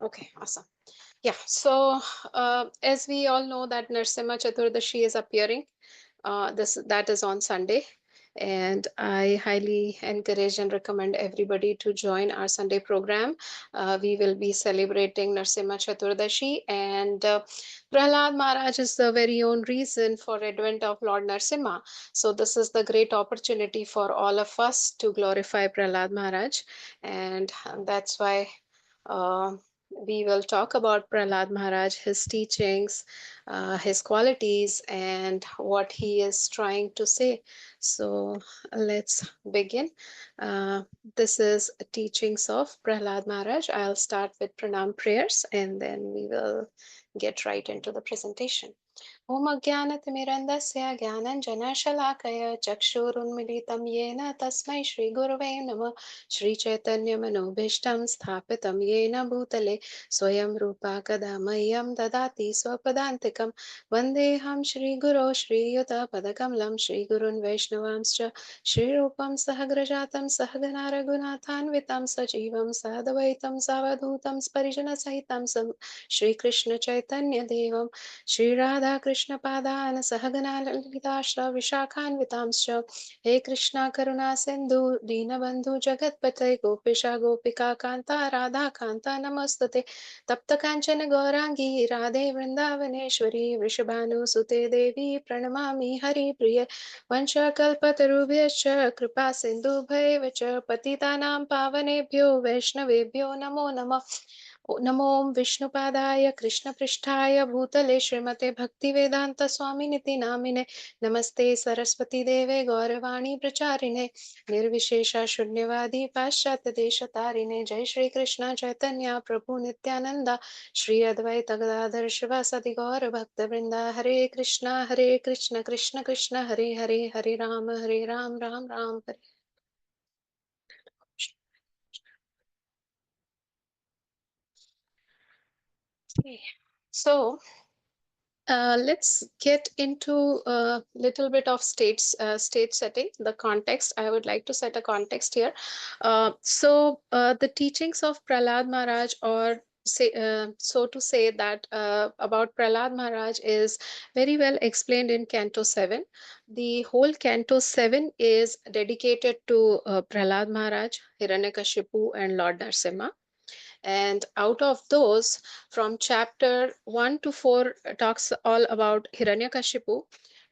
Okay, awesome. Yeah, so as we all know that Narsimha Chaturdashi is appearing. That is on Sunday, and I highly encourage and recommend everybody to join our Sunday program. We will be celebrating Narsimha Chaturdashi, and Prahlad Maharaj is the very own reason for advent of Lord Narsimha. So this is the great opportunity for all of us to glorify Prahlad Maharaj, and that's why. Uh, we will talk about Prahlad Maharaj, his teachings, his qualities, and what he is trying to say. So let's begin. Uh, this is teachings of Prahlad Maharaj. I'll start with pranam prayers and then we will get right into the presentation. ॐ अज्ञानतिमिरन्दस्य ज्ञानञ्जनशलाकया चक्षुरुन्मिलितं येन तस्मै श्रीगुरवे नमः श्रीचैतन्यमनोभीष्टं स्थापितं येन भूतले स्वयं रूपा कदा मह्यं ददाति स्वपदान्तिकं वन्देऽहं श्रीगुरो श्रीयुतपदकमलं श्रीगुरून् वैष्णवांश्च श्रीरूपं सहग्रजातं सहगना रघुनाथान्वितं सजीवं साद्वैतं सावधूतं परिजनसहितं श्रीकृष्णचैतन्यदेवं श्रीराधाकृष्णपादान् सहगना ललिता विशाखान्वितांश्च हे कृष्णा करुणा सिन्धु दीनबन्धु जगत्पते गोपिशा गोपिका कान्ता राधा कान्ता नमस्तुते तप्त काञ्चन गौराङ्गी राधे वृन्दावनेश्वरी वृषभानुसुते देवी प्रणमामि हरिप्रिये वंशकल्पतरुभ्यश्च कृपा सिन्धुभ्यैव च पतितानां पावनेभ्यो वैष्णवेभ्यो नमो नमः नमो विष्णुपादाय कृष्णपृष्ठाय भूतले श्रीमते भक्तिवेदांत स्वामिनिति नामिने नमस्ते सरस्वती देवे गौरवाणी प्रचारिणे निर्विशेष शून्यवादी पाश्चात्य देश तारिणे जय श्री कृष्ण चैतन्य प्रभु नित्यानंदा श्री अद्वैत गदाधर शिवासदि गौर भक्त वृंदा हरे कृष्ण कृष्ण कृष्ण हरे हरे हरे राम राम राम हरे. Okay. So let's get into a little bit of state setting, the context. I would like to set a context here. The teachings of Prahlad Maharaj, or so to say that about Prahlad Maharaj, is very well explained in Canto 7. The whole Canto 7 is dedicated to Prahlad Maharaj, Hiranyakashipu, and Lord Narsimha. And out of those, from chapter 1 to 4 talks all about Hiranyakashipu.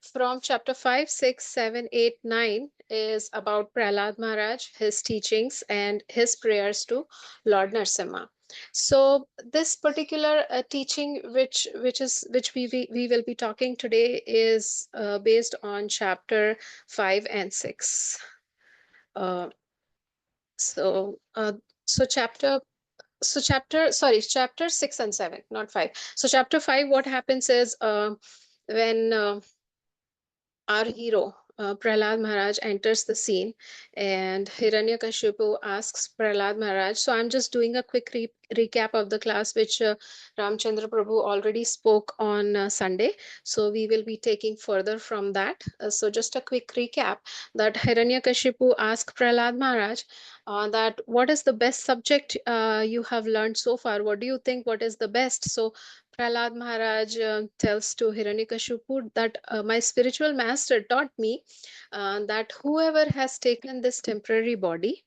From chapter 5, 6, 7, 8, 9 is about Prahlad Maharaj, his teachings, and his prayers to Lord Narsimha. So this particular teaching, which we will be talking today, is based on chapter 5 and 6. Uh, so, uh, so chapter 6 and 7, not 5. So chapter 5, what happens is when our hero Prahlad Maharaj enters the scene, and Hiranyakashipu asks Prahlad Maharaj. So I'm just doing a quick recap of the class which Ramchandra Prabhu already spoke on Sunday. So we will be taking further from that. So just a quick recap, that Hiranyakashipu asked Prahlad Maharaj that what is the best subject you have learned so far? What do you think? What is the best? So Prahlad Maharaj tells to Hiranyakashipu that my spiritual master taught me that whoever has taken this temporary body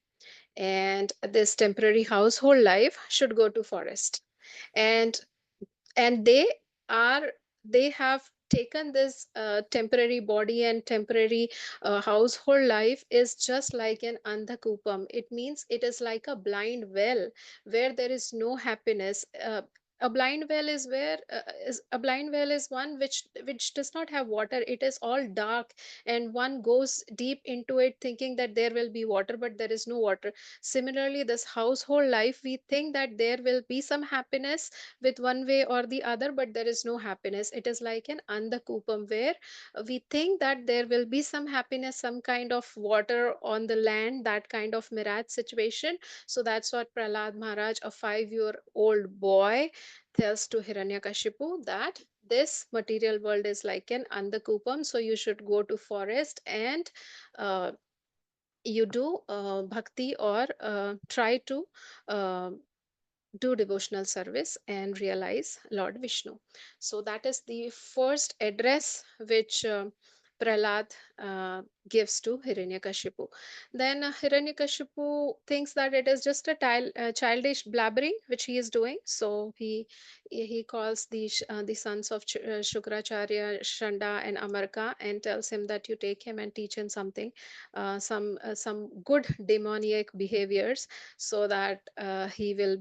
and this temporary household life should go to forest, and and are they have taken this temporary body and temporary household life is just like an andhakupam. It means it is like a blind well where there is no happiness. A blind well is where is a blind well is one which does not have water. It is all dark, and one goes deep into it thinking that there will be water, but there is no water. Similarly, this household life, we think that there will be some happiness with one way or the other, but there is no happiness. It is like an andhakupam where we think that there will be some happiness, some kind of water on the land, that kind of mirage situation. So that's what Prahlad Maharaj, a 5-year-old boy, tells to Hiranyakashipu, that this material world is like an andhakupam, so you should go to forest and uh, you do bhakti, or try to uh, do devotional service and realize Lord Vishnu. So that is the first address which Prahlad gives to Hiranyakashipu. Then Hiranyakashipu thinks that it is just a childish blabbering which he is doing. So he calls the sons of Shukracharya, Shanda and Amarka, and tells him that you take him and teach him something, some good demoniac behaviors, so that he will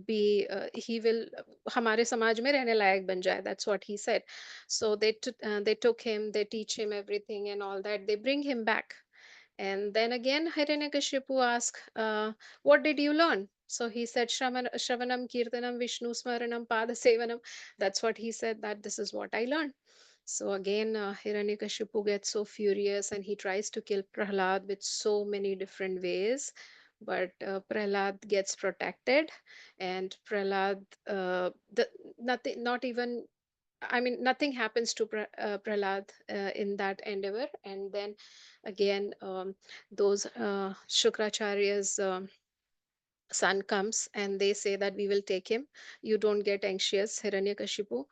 हमारे समाज में रहने लायक बन जाए. That's what he said. So they took him, they teach him everything and all that, they bring him back. And then again Hiranyakashipu asked, what did you learn? So he said, Shravanam, Kirtanam, Vishnu Smaranam, Padasevanam. That's what he said, that this is what I learned. So again, Hiranyakashipu gets so furious and he tries to kill Prahlad with so many different ways. But Prahlad gets protected, and Prahlad, nothing, not even, I mean, nothing happens to Prahlad in that endeavor. And then again, those Shukracharya's son comes and they say that we will take him. You don't get anxious, Hiranyakashipu.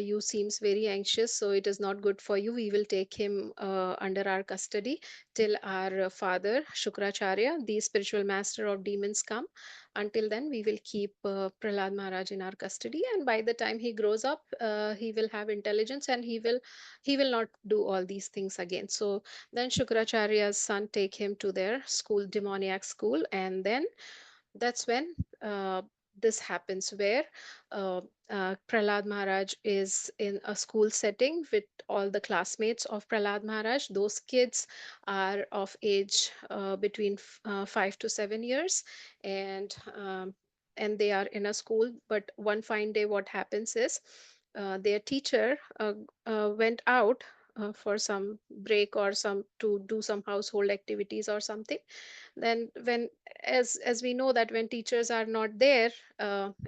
You seems very anxious, so it is not good for you. We will take him under our custody till our father Shukracharya, the spiritual master of demons, come. Until then, we will keep Prahlad Maharaj in our custody. And by the time he grows up, he will have intelligence and he will not do all these things again. So then Shukracharya's son take him to their school, demoniac school, and then that's when this happens, where uh, Prahlad Maharaj is in a school setting with all the classmates of Prahlad Maharaj. Those kids are of age between 5 to 7 years, and they are in a school. But one fine day, what happens is their teacher went out for some break or some to do some household activities or something. Then when, as we know that when teachers are not there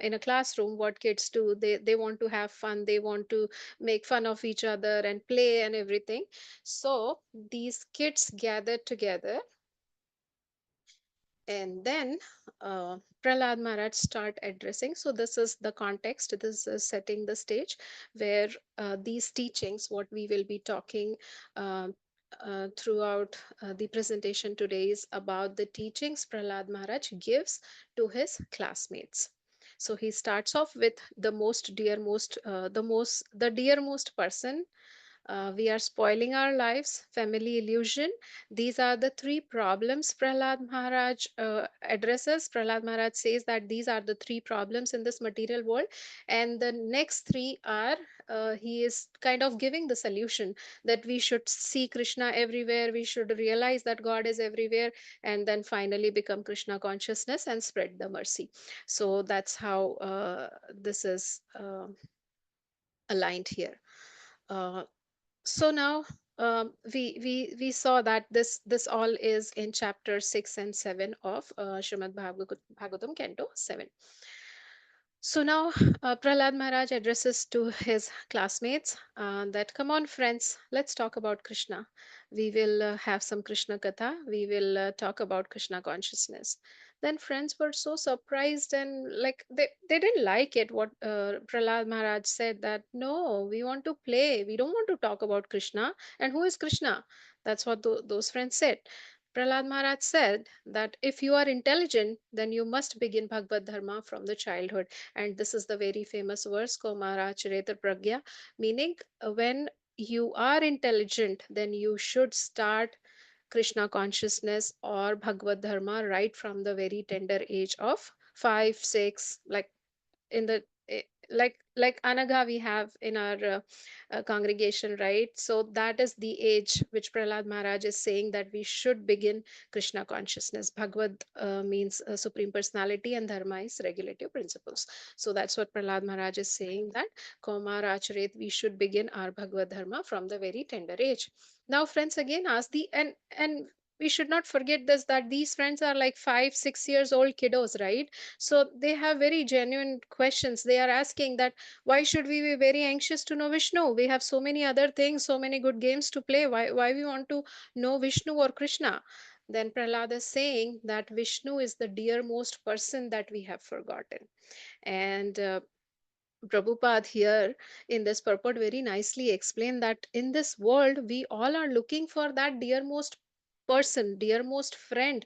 in a classroom, what kids do, they want to have fun, they want to make fun of each other and play and everything. So these kids gathered together, and then Prahlad Maharaj start addressing. So this is the context, this is setting the stage, where these teachings, what we will be talking uh, throughout the presentation today, is about the teachings Prahlad Maharaj gives to his classmates. So he starts off with the most dearmost, the dearmost person. We are spoiling our lives, family illusion. These are the three problems Prahlad Maharaj addresses. Prahlad Maharaj says that these are the three problems in this material world, and the next three are, he is kind of giving the solution, that we should see Krishna everywhere, we should realize that God is everywhere, and then finally become Krishna consciousness and spread the mercy. So that's how this is aligned here. Uh, so now we saw that this all is in chapter 6 and 7 of Srimad Bhagavatam, Canto 7. So now Prahlad Maharaj addresses to his classmates that, come on, friends, let's talk about Krishna. We will have some Krishna Katha. We will talk about Krishna consciousness. Then friends were so surprised and like they didn't like it. What Prahlad Maharaj said, that no, we want to play. We don't want to talk about Krishna. And who is Krishna? That's what those friends said. Prahlad Maharaj said that if you are intelligent, then you must begin Bhagavad Dharma from the childhood. And this is the very famous verse, Komara Chareta Pragya, meaning when you are intelligent, then you should start Krishna consciousness or Bhagavad Dharma right from the very tender age of 5, 6, like in the like Anagha we have in our congregation, right? So that is the age which Prahlad Maharaj is saying that we should begin Krishna consciousness. Bhagavad means supreme personality, and Dharma is regulative principles. So that's what Prahlad Maharaj is saying, that Kaumar Acharet, we should begin our Bhagavad Dharma from the very tender age. Now friends again ask the, and we should not forget this, that these friends are like 5, 6 years old kiddos, right? So they have very genuine questions. They are asking that why should we be very anxious to know Vishnu? We have so many other things, so many good games to play. Why we want to know Vishnu or Krishna? then Prahlad is saying that Vishnu is the dearmost person that we have forgotten. And Prabhupada here in this purport very nicely explained that in this world, we all are looking for that dearmost person, dearmost friend,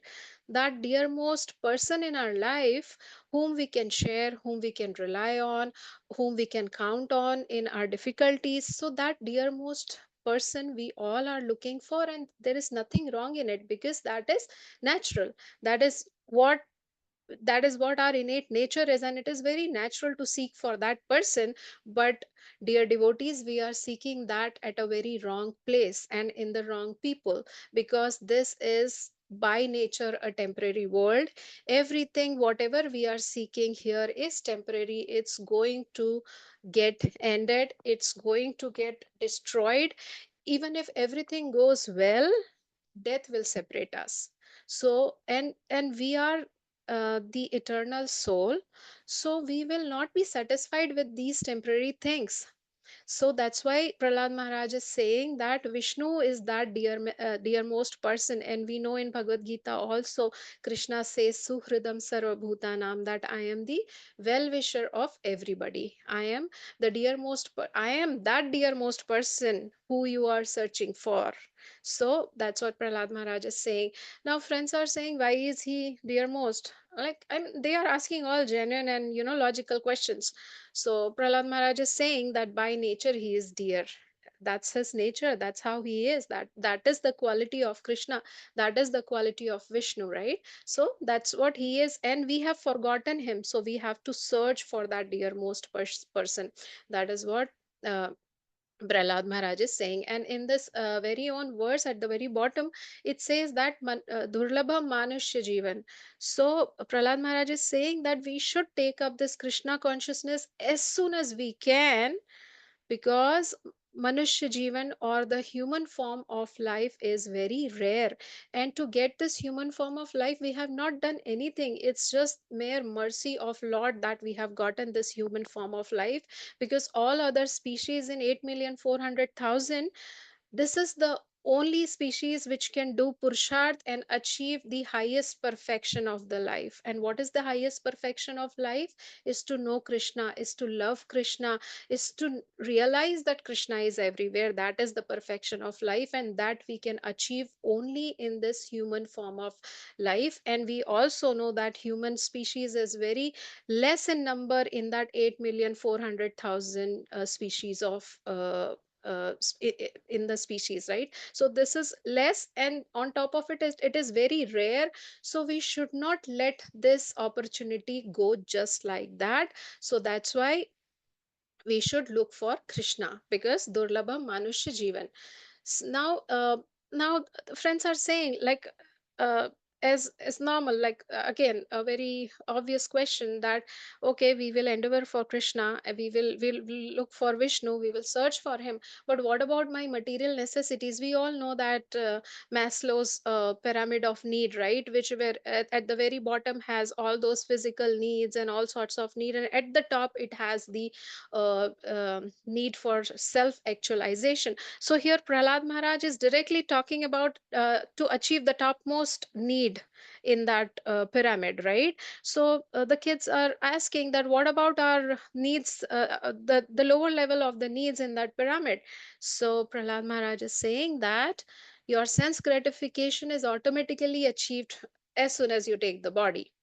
that dearmost person in our life whom we can share, whom we can rely on, whom we can count on in our difficulties. So, that dearmost person we all are looking for, and there is nothing wrong in it because that is natural. That is what our innate nature is, and it is very natural to seek for that person. But dear devotees, we are seeking that at a very wrong place and in the wrong people, because this is by nature a temporary world. Everything whatever we are seeking here is temporary. It's going to get ended, it's going to get destroyed. Even if everything goes well, death will separate us. So, and we are the eternal soul, so we will not be satisfied with these temporary things. So that's why Prahlad Maharaj is saying that Vishnu is that dearmost person. And we know in Bhagavad Gita also, Krishna says, Suhridam Sarvabhutanam, that I am the well wisher of everybody. I am the I am that dearmost person who you are searching for. So that's what Prahlad Maharaj is saying. Now, friends are saying, why is he dearmost? Like, they are asking all genuine and logical questions. So Prahlad Maharaj is saying that by nature he is dear. That's his nature. That's how he is. That is the quality of Krishna. That is the quality of Vishnu, right? So that's what he is, and we have forgotten him. So we have to search for that dearmost person. That is what. Prahlad Maharaj is saying. And in this very own verse at the very bottom, it says that Durlabha Manushya Jivan. So Prahlad Maharaj is saying that we should take up this Krishna consciousness as soon as we can, because Manushya Jivan, or the human form of life, is very rare. And to get this human form of life, we have not done anything. It's just mere mercy of Lord that we have gotten this human form of life, because all other species in 8,400,000, this is the only species which can do Purusharth and achieve the highest perfection of the life. And what is the highest perfection of life? Is to know Krishna, is to love Krishna, is to realize that Krishna is everywhere. That is the perfection of life, and that we can achieve only in this human form of life. And we also know that human species is very less in number in that 8,400,000 species of in the species, right? So this is less, and on top of it is very rare. So we should not let this opportunity go just like that. So that's why we should look for Krishna, because Durlabha Manushya Jivan. Now, now friends are saying, like, uh, as normal, like, again, a very obvious question, that okay, we will endeavor for Krishna, we'll look for Vishnu, we will search for him, but what about my material necessities? We all know that Maslow's pyramid of need, right, which were at the very bottom has all those physical needs and all sorts of need, and at the top it has the need for self actualization. So here Prahlad Maharaj is directly talking about to achieve the topmost need in that pyramid, right? So the kids are asking that what about our needs, the lower level of the needs in that pyramid? So Prahlad Maharaj is saying that your sense gratification is automatically achieved as soon as you take the body.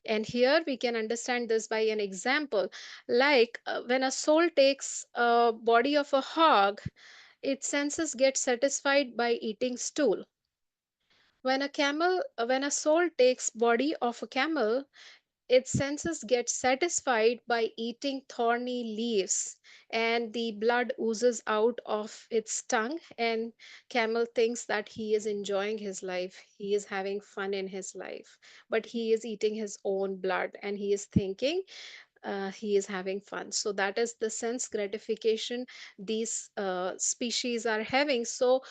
And here we can understand this by an example. Like when a soul takes a body of a hog, its senses get satisfied by eating stool. When a soul takes body of a camel, its senses get satisfied by eating thorny leaves, and the blood oozes out of its tongue, and camel thinks that he is enjoying his life, he is having fun in his life, but he is eating his own blood, and he is thinking he is having fun. So that is the sense gratification these species are having. So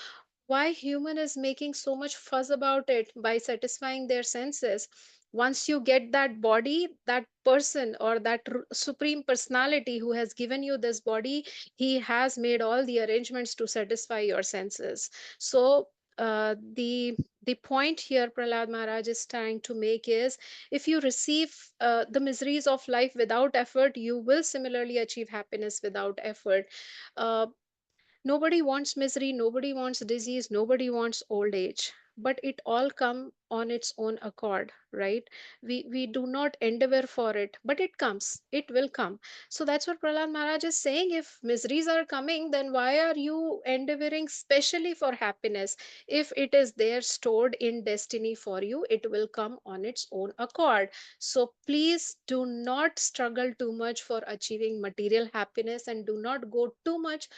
why human is making so much fuss about it by satisfying their senses? Once you get that body, that person, or that supreme personality who has given you this body, he has made all the arrangements to satisfy your senses. So the point here Prahlad Maharaj is trying to make is, if you receive the miseries of life without effort, you will similarly achieve happiness without effort. uh, Nobody wants misery, nobody wants disease, nobody wants old age, but it all come on its own accord, right? We do not endeavor for it, but it comes, it will come. So that's what Prahlad Maharaj is saying. If miseries are coming, then why are you endeavoring specially for happiness? If it is there stored in destiny for you, it will come on its own accord. So please do not struggle too much for achieving material happiness, and do not go too much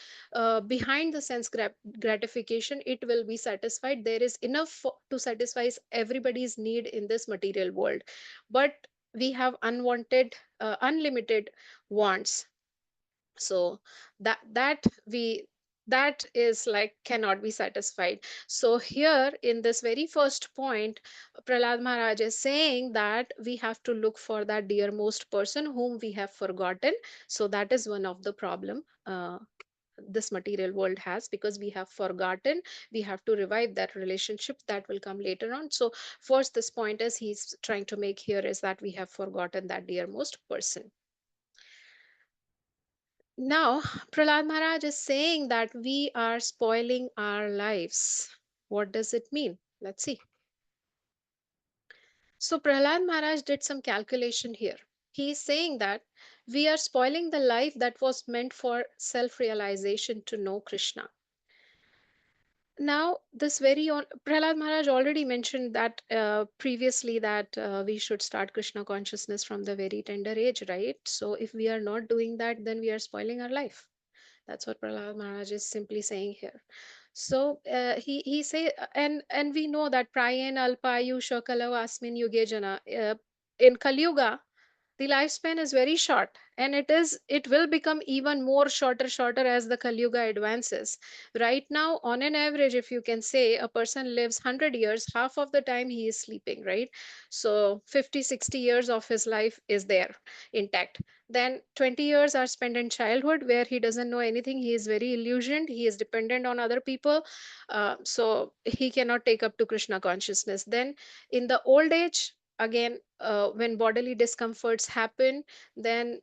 behind the sense gratification. It will be satisfied. There is enough to satisfy everybody's need in this material world, but we have unwanted unlimited wants. So we that is like cannot be satisfied. So here in this very first point, Prahlad Maharaj is saying that we have to look for that dearmost person whom we have forgotten. So that is one of the problem this material world has, because we have forgotten. We have to revive that relationship. That will come later on. So first, this point is he's trying to make here is that we have forgotten that dearmost person. Now Prahlad Maharaj is saying that we are spoiling our lives. What does it mean? Let's see. So Prahlad Maharaj did some calculation here. He is saying that we are spoiling the life that was meant for self realization, to know Krishna. Now, this very on Prahlad Maharaj already mentioned that previously, that we should start Krishna consciousness from the very tender age, right? So, if we are not doing that, then we are spoiling our life. That's what Prahlad Maharaj is simply saying here. So he say, and we know that prayen alpayu shakalo asmin yuge jana, in Kali Yuga the lifespan is very short, and it will become even more shorter as the Kali Yuga advances. Right now, on an average, if you can say a person lives 100 years, half of the time he is sleeping, right? So 50-60 years of his life is there intact. Then 20 years are spent in childhood, where he doesn't know anything. He is very illusioned, he is dependent on other people, so he cannot take up to Krishna consciousness. Then in the old age, again, when bodily discomforts happen, then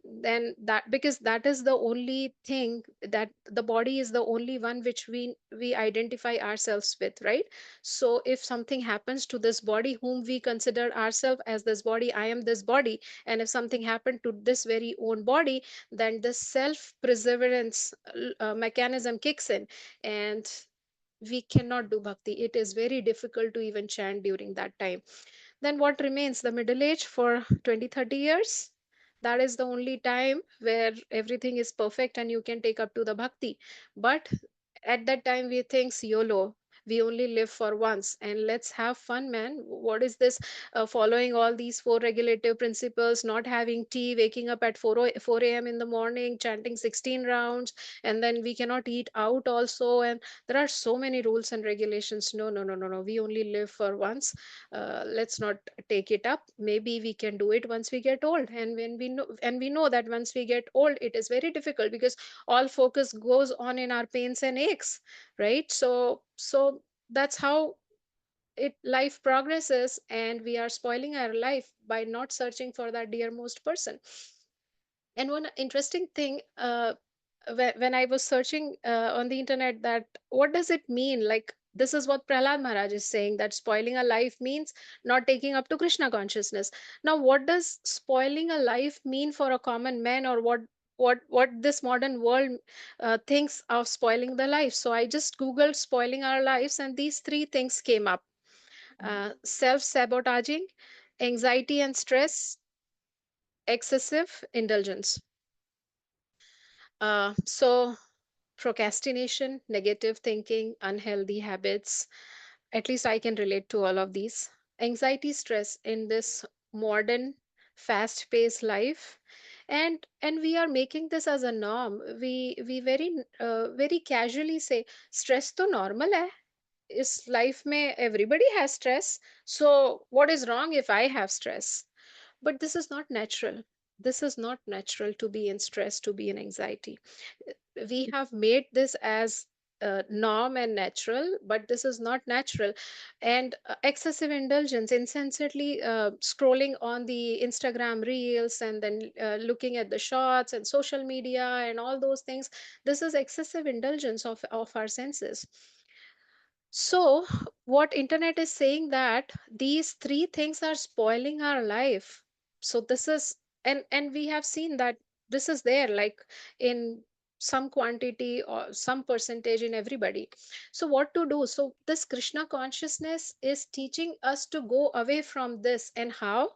that, because that is the only thing, that the body is the only one which we identify ourselves with, right? So if something happens to this body, whom we consider ourselves as this body, I am this body, and if something happened to this very own body, then the self preservance mechanism kicks in, and we cannot do bhakti. It is very difficult to even chant during that time. Then what remains? The middle age for 20-30 years. That is the only time where everything is perfect and you can take up to the bhakti. But at that time, we think YOLO. We only live for once, and let's have fun, man. What is this? Following all these four regulative principles, not having tea, waking up at 4 a.m. in the morning, chanting 16 rounds, and then we cannot eat out also. And there are so many rules and regulations. No, no, no, no, no. We only live for once. Let's not take it up. Maybe we can do it once we get old. And when we know that once we get old, it is very difficult, because all focus goes on in our pains and aches, right? So that's how it life progresses, and we are spoiling our life by not searching for that dearmost person. And one interesting thing, when I was searching on the internet, that what does it mean? Like, this is what Prahlad Maharaj is saying, that spoiling a life means not taking up to Krishna consciousness. Now, what does spoiling a life mean for a common man, or what this modern world thinks of spoiling the life? So I just googled spoiling our lives, and these three things came up: self sabotaging, anxiety and stress, excessive indulgence. So procrastination, negative thinking, unhealthy habits. At least I can relate to all of these. Anxiety, stress in this modern, fast-paced life, and we are making this as a norm. We very casually say stress to normal hai. Is life mein everybody has stress. So what is wrong if I have stress? But this is not natural. This is not natural to be in stress, to be in anxiety. We have made this as norm and natural, but this is not natural. And excessive indulgence, insensately scrolling on the Instagram reels, and then looking at the shots and social media and all those things, this is excessive indulgence of our senses. So what internet is saying, that these three things are spoiling our life. So this is, and we have seen that this is there, like in some quantity or some percentage in everybody. So what to do? So this Krishna consciousness is teaching us to go away from this. And how?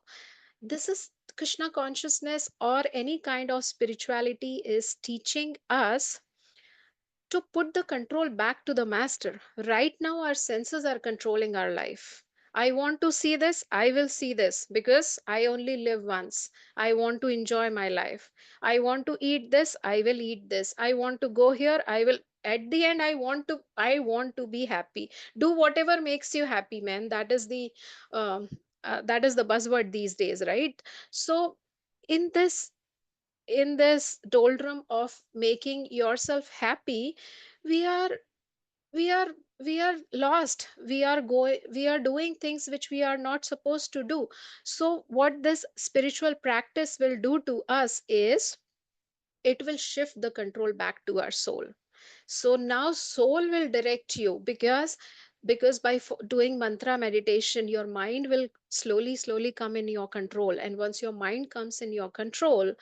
This is Krishna consciousness, or any kind of spirituality, is teaching us to put the control back to the master. Right now, our senses are controlling our life. I want to see this, I will see this, because I only live once. I want to enjoy my life. I want to eat this, I will eat this. I want to go here, I will. At the end, I want to be happy. Do whatever makes you happy, man. Um, that is the buzzword these days, right? So in this doldrum of making yourself happy, we are we are we are lost. We are doing things which we are not supposed to do. So what this spiritual practice will do to us is, it will shift the control back to our soul. So now soul will direct you, because by doing mantra meditation, your mind will slowly come in your control. And once your mind comes in your control,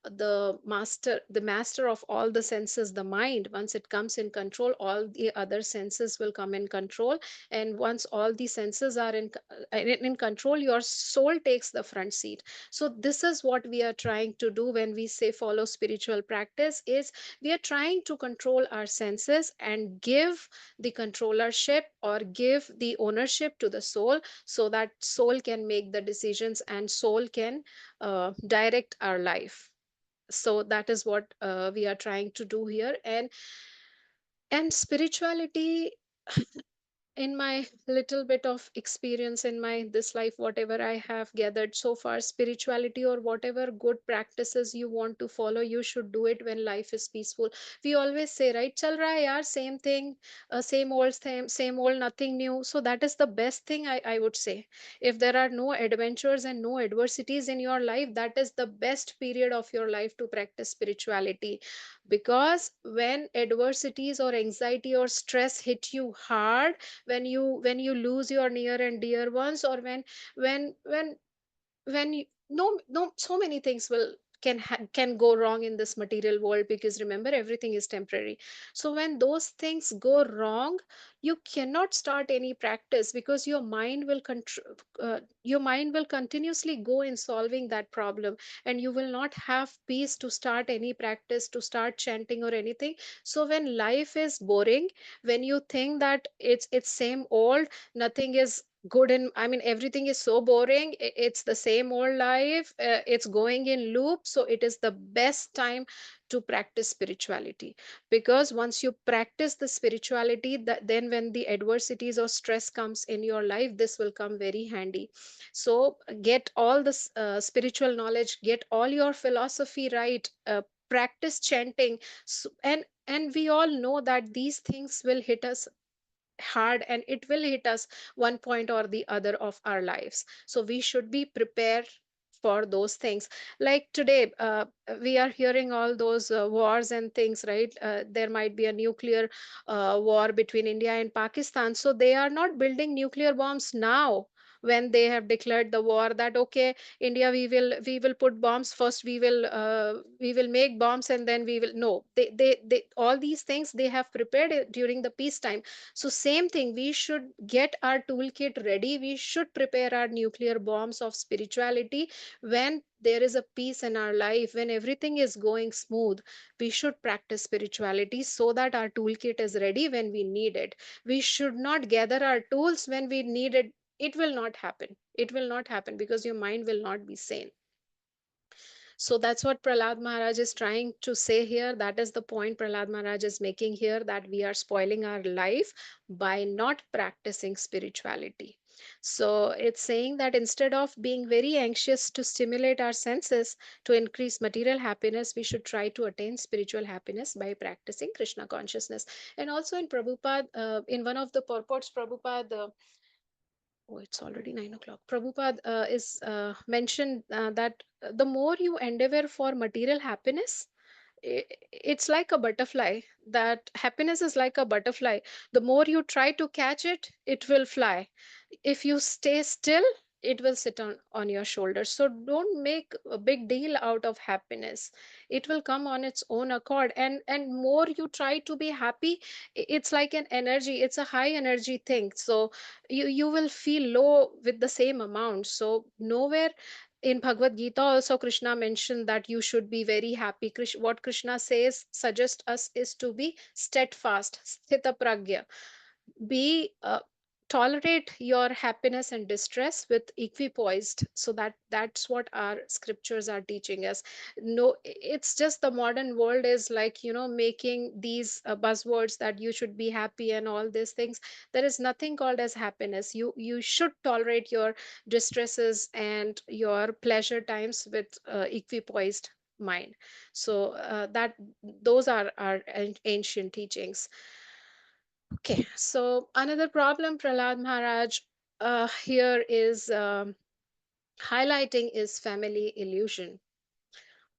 the master of all the senses, the mind, once it comes in control, all the other senses will come in control. And once all the senses are in control, your soul takes the front seat. So this is what we are trying to do when we say follow spiritual practice, is we are trying to control our senses and give the controllership, or give the ownership to the soul, so that soul can make the decisions and soul can direct our life. So that is what we are trying to do here. And spirituality, in my little bit of experience in my this life, whatever I have gathered so far, spirituality, or whatever good practices you want to follow, you should do it when life is peaceful. We always say, right, chal raha hai yaar, same thing, same old, nothing new. So that is the best thing, I would say. If there are no adventures and no adversities in your life, that is the best period of your life to practice spirituality. Because when adversities or anxiety or stress hit you hard, when you lose your near and dear ones, or when when when you, no, so many things can go wrong in this material world, because remember, everything is temporary. So when those things go wrong, you cannot start any practice, because your mind will continuously go in solving that problem, and you will not have peace to start any practice, to start chanting or anything. So when life is boring, when you think that it's same old, nothing is good, and I mean everything is so boring, it's the same old life, it's going in loop. So it is the best time to practice spirituality. Because once you practice the spirituality, then when the adversities or stress comes in your life, this will come very handy. So get all this spiritual knowledge, get all your philosophy right, practice chanting. And we all know that these things will hit us hard, and it will hit us one point or the other of our lives. So we should be prepared for those things. Like today, we are hearing all those wars and things, right? There might be a nuclear war between India and Pakistan. So they are not building nuclear bombs now, when they have declared the war, that okay, India, we will put bombs first, we will make bombs, and then we will. No, they all these things they have prepared it during the peacetime. So same thing, we should get our toolkit ready. We should prepare our nuclear bombs of spirituality when there is a peace in our life, when everything is going smooth. We should practice spirituality so that our toolkit is ready when we need it. We should not gather our tools when we need it. It will not happen. It will not happen, because your mind will not be sane. So that's what Prahlad Maharaj is trying to say here. That is the point Prahlad Maharaj is making here, that we are spoiling our life by not practicing spirituality. So it's saying that instead of being very anxious to stimulate our senses to increase material happiness, we should try to attain spiritual happiness by practicing Krishna consciousness. And also in Prabhupada, in one of the purports, Prabhupada, oh, it's already 9 o'clock. Prabhupada is mentioned that the more you endeavor for material happiness, it's like a butterfly. That happiness is like a butterfly. The more you try to catch it, it will fly. If you stay still, it will sit on your shoulders. So don't make a big deal out of happiness. It will come on its own accord. And more you try to be happy, it's like an energy, it's a high energy thing. So you will feel low with the same amount. So nowhere in Bhagavad Gita also Krishna mentioned that you should be very happy. What Krishna says, suggest us, is to be steadfast, sthita pragya. Be tolerate your happiness and distress with equipoised. So that's what our scriptures are teaching us. No, it's just the modern world is like, making these buzzwords that you should be happy and all these things. There is nothing called as happiness. You should tolerate your distresses and your pleasure times with equipoised mind. So that those are our ancient teachings. Okay, so another problem, Prahlad Maharaj, here is highlighting is family illusion.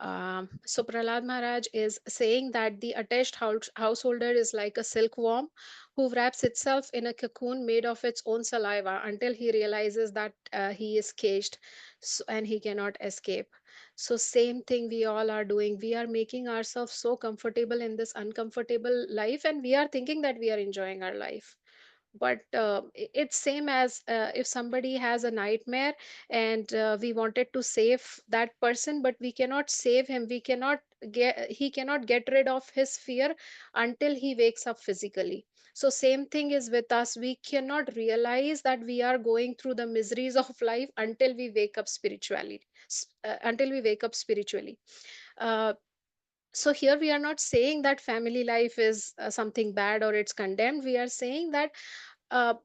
So Prahlad Maharaj is saying that the attached householder is like a silkworm who wraps itself in a cocoon made of its own saliva until he realizes that he is caged, and he cannot escape. So same thing we all are doing. We are making ourselves so comfortable in this uncomfortable life, and we are thinking that we are enjoying our life. But it's same as if somebody has a nightmare, and we wanted to save that person, but we cannot save him. We cannot get He cannot get rid of his fear until he wakes up physically. So same thing is with us. We cannot realize that we are going through the miseries of life until we wake up spiritually. Until we wake up spiritually. uh, so here we are not saying that family life is something bad or it's condemned. We are saying that uh,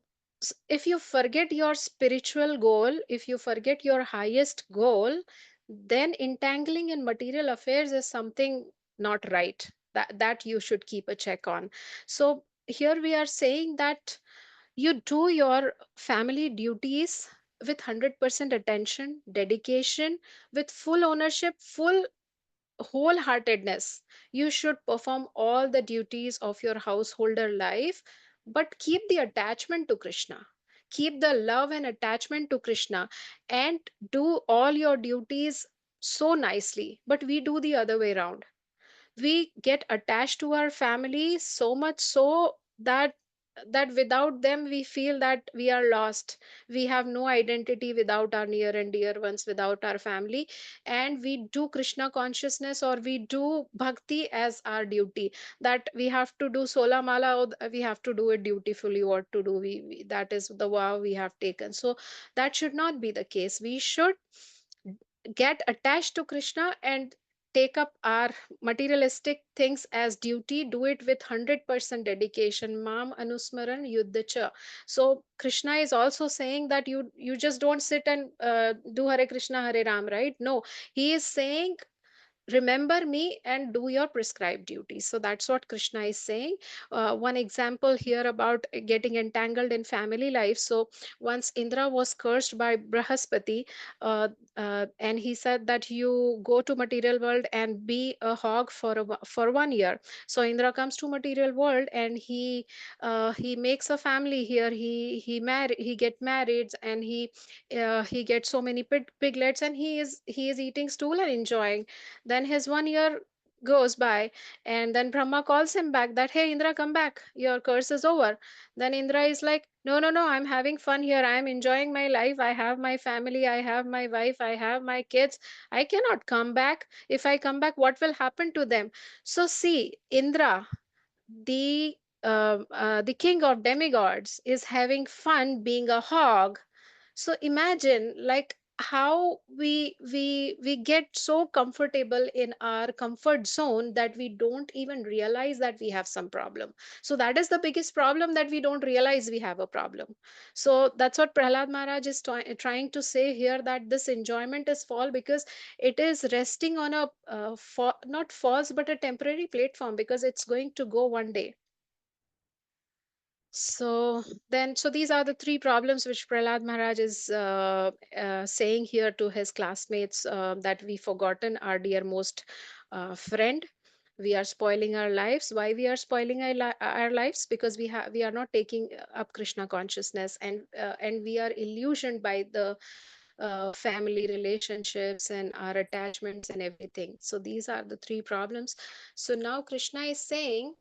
if you forget your spiritual goal, if you forget your highest goal, then entangling in material affairs is something not right. That you should keep a check on. So here we are saying that you do your family duties with 100% attention, dedication, with full ownership, full wholeheartedness. You should perform all the duties of your householder life, but keep the attachment to Krishna. Keep the love and attachment to Krishna, and do all your duties so nicely. But we do the other way around. We get attached to our family so much so that without them we feel that we are lost. We have no identity without our near and dear ones, without our family. And we do Krishna consciousness, or we do bhakti as our duty, that we have to do sola mala, or we have to do it dutifully. What to do, that is the vow we have taken. So that should not be the case. We should get attached to Krishna and take up our materialistic things as duty, do it with 100% dedication. Mam anusmaran yuddha cha. So Krishna is also saying that you just don't sit and do Hare Krishna, Hare Ram, right? No, he is saying remember me and do your prescribed duties. So that's what Krishna is saying. One example here about getting entangled in family life. So once Indra was cursed by Brahaspati, and he said that you go to material world and be a hog for 1 year. So Indra comes to material world, and he makes a family here. He get married, and he gets so many piglets, and he is eating stool and enjoying. Then his 1 year goes by, and then Brahma calls him back that, hey, Indra, come back. Your curse is over. Then Indra is like, no, no, no, I'm having fun here. I'm enjoying my life. I have my family. I have my wife. I have my kids. I cannot come back. If I come back, what will happen to them? So see, Indra, the king of demigods, is having fun being a hog. So imagine, like, how we get so comfortable in our comfort zone that we don't even realize that we have some problem. So that is the biggest problem, that we don't realize we have a problem. So that's what Prahlad Maharaj is trying to say here, that this enjoyment is false because it is resting on a not false but a temporary platform, because it's going to go one day. So these are the three problems which Prahlad Maharaj is saying here to his classmates, that we forgotten our dearmost friend. We are spoiling our lives. Why we are spoiling our lives? Because we are not taking up Krishna consciousness, and we are illusioned by the family relationships and our attachments and everything. So these are the three problems. So now Krishna is saying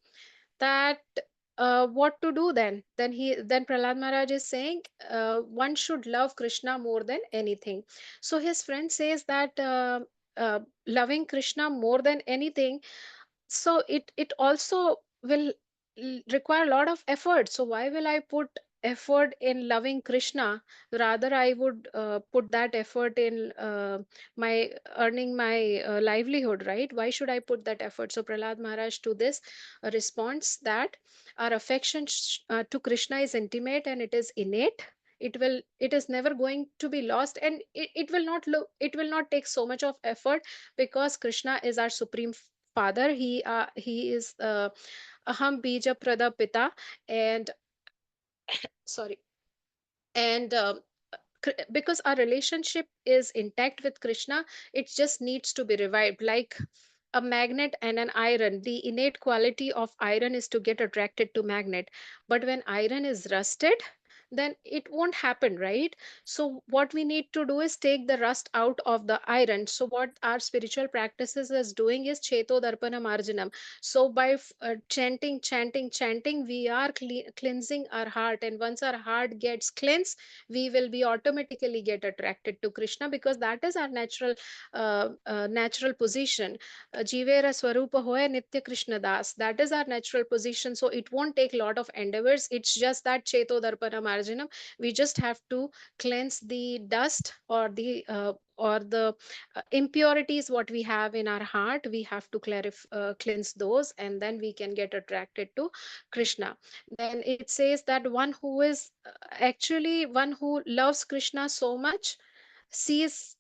that what to do then. Then Prahlad Maharaj is saying one should love Krishna more than anything. So his friend says that loving Krishna more than anything, so it also will require a lot of effort. So why will I put effort in loving Krishna? Rather I would put that effort in my earning my livelihood, right? Why should I put that effort? So Prahlad Maharaj to this responds that our affection to Krishna is intimate and it is innate. It is never going to be lost, and it will not look, it will not take so much of effort, because Krishna is our supreme father. He is aham bija prada pita. And sorry. And because our relationship is intact with Krishna, it just needs to be revived. Like a magnet and an iron, the innate quality of iron is to get attracted to magnet. But when iron is rusted, then it won't happen, right? So what we need to do is take the rust out of the iron. So what our spiritual practices is doing is cheto darpana marjanam. So by chanting, we are cleansing our heart, and once our heart gets cleansed, we will be automatically get attracted to Krishna, because that is our natural position. Jivera Swarupa Hoya Nitya Krishna Das. That is our natural position. So it won't take a lot of endeavors. It's just that Cheto Darpana Marjanam. We just have to cleanse the dust, or the impurities what we have in our heart. We have to cleanse those, and then we can get attracted to Krishna. Then it says that one who is actually one who loves Krishna so much sees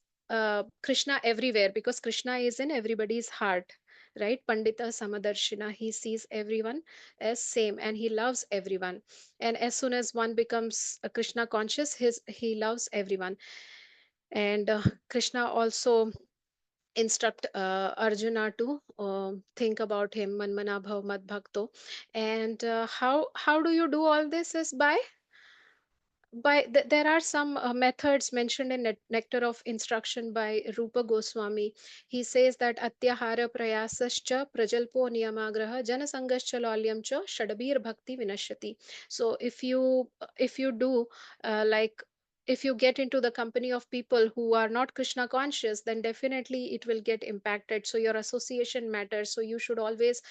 Krishna everywhere, because Krishna is in everybody's heart, right? Pandita Samadarshina, he sees everyone as same and he loves everyone. And as soon as one becomes a Krishna conscious, he loves everyone. And Krishna also instruct Arjuna to think about him, Manmana Bhav Mad Bhakto. And how do you do all this? Is there are some methods mentioned in Nectar of Instruction by Rupa Goswami. He says that atyahara prayasascha prajalpo niyamagraha janasangascha lolyam cha shadabir bhakti vinashyati. So if you do like if you get into the company of people who are not Krishna conscious, then definitely it will get impacted. So your association matters. So you should always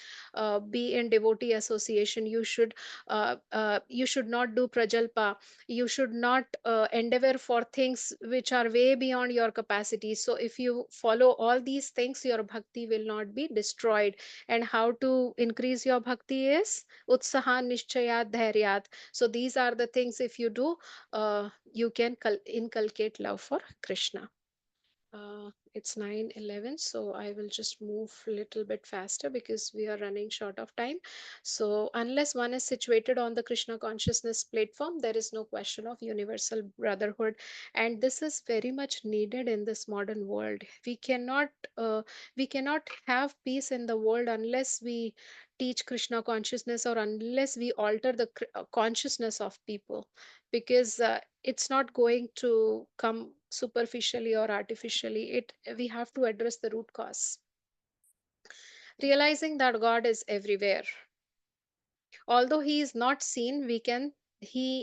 be in devotee association. You should not do prajalpa. You should not endeavor for things which are way beyond your capacity. So if you follow all these things, your bhakti will not be destroyed. And how to increase your bhakti is utsaha nishchayat dhairyat. So these are the things, if you do, you can inculcate love for Krishna. It's 9:11, so I will just move a little bit faster because we are running short of time. So unless one is situated on the Krishna consciousness platform, there is no question of universal brotherhood, and this is very much needed in this modern world. We cannot have peace in the world unless we teach Krishna consciousness, or unless we alter the consciousness of people, because it's not going to come superficially or artificially. It We have to address the root cause, realizing that God is everywhere. Although he is not seen, he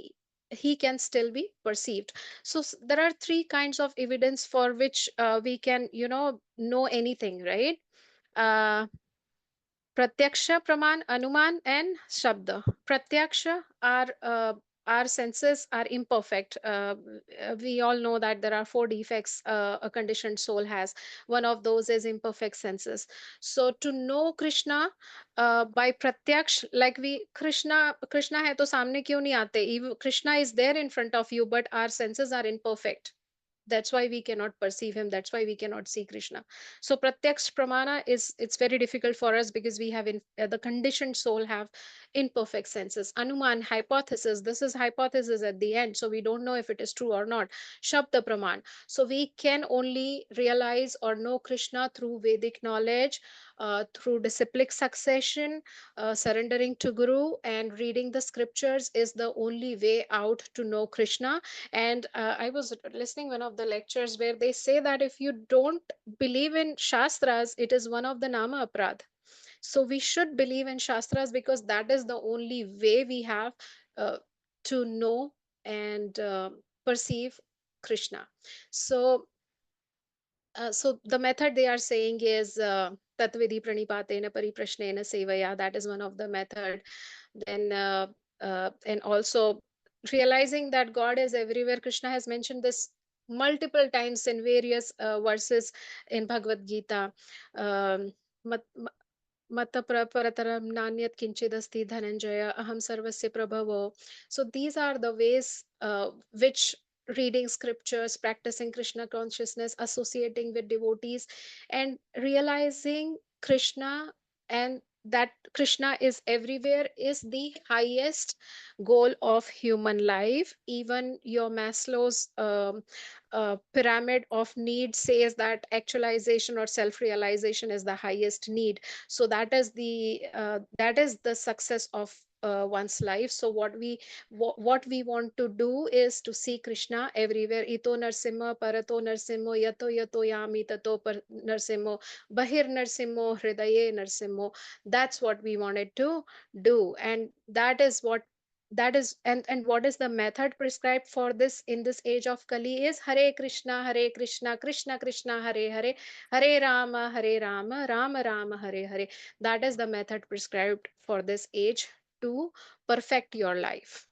can still be perceived. So there are three kinds of evidence for which we can know anything, right? uh, Pratyaksha, Praman, Anuman, and Shabda. Pratyaksha are our senses are imperfect. We all know that there are four defects a conditioned soul has. One of those is imperfect senses. So to know Krishna by pratyaksh, like we Krishna hai to samne kyun nahi aate? Krishna is there in front of you, but our senses are imperfect. That's why we cannot perceive him, that's why we cannot see Krishna. So pratyaksh pramana is, it's very difficult for us because we have the conditioned soul have imperfect senses. Anuman, hypothesis, this is hypothesis at the end, so we don't know if it is true or not. Shabda praman, so we can only realize or know Krishna through Vedic knowledge, through disciplic succession, surrendering to Guru and reading the scriptures is the only way out to know Krishna. And I was listening one of the lectures where they say that if you don't believe in Shastras, it is one of the Nama Aparadh. So we should believe in Shastras because that is the only way we have uh, to know and perceive Krishna. So so the method they are saying is Tatvidhi Pranipatena Pariprashnena Sevaya. That is one of the method. Then and also realizing that God is everywhere. Krishna has mentioned this multiple times in various verses in Bhagavad Gita. Um, mat, Mata parataram nanyat kinchidasti dhananjaya aham sarvasya prabhavo. So these are the ways which reading scriptures, practicing Krishna consciousness, associating with devotees, and realizing Krishna and that Krishna is everywhere is the highest goal of human life. Even your Maslow's pyramid of needs says that actualization or self-realization is the highest need. So that is the success of one's life. So what we want to do is to see Krishna everywhere. Ito narsimha parato narsimho yato yato yami tato narsimho bahir narsimho hridaye narsimho. That's what we wanted to do, and that is what that is and what is the method prescribed for this in this age of Kali is Hare Krishna Krishna Krishna Hare Hare, Hare Rama Rama Hare Hare. That is the method prescribed for this age to perfect your life.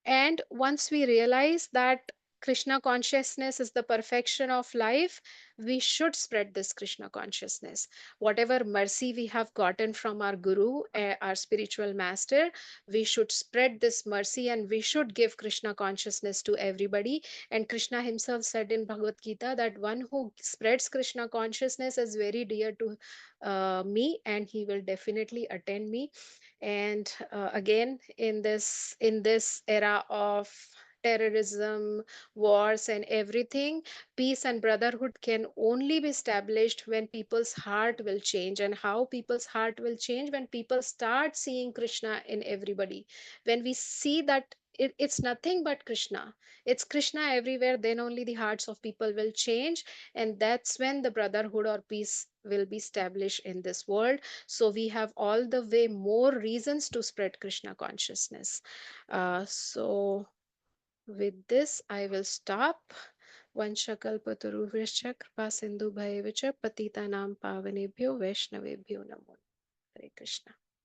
And once we realize that Krishna consciousness is the perfection of life, we should spread this Krishna consciousness. Whatever mercy we have gotten from our Guru, our spiritual master, we should spread this mercy and we should give Krishna consciousness to everybody. And Krishna himself said in Bhagavad Gita that one who spreads Krishna consciousness is very dear to me, and he will definitely attend me. And again, in this era of terrorism, wars and everything, peace and brotherhood can only be established when people's heart will change. And how people's heart will change? When people start seeing Krishna in everybody, when we see that it's nothing but Krishna, it's Krishna everywhere, then only the hearts of people will change, and that's when the brotherhood or peace will be established in this world. So we have all the way more reasons to spread Krishna consciousness. So with this, I will stop. Vanchakalpataruvyacha kripa sindhu bhayevacha patitanam pavanebhyo vaishnavebhyo namo. Hare Krishna.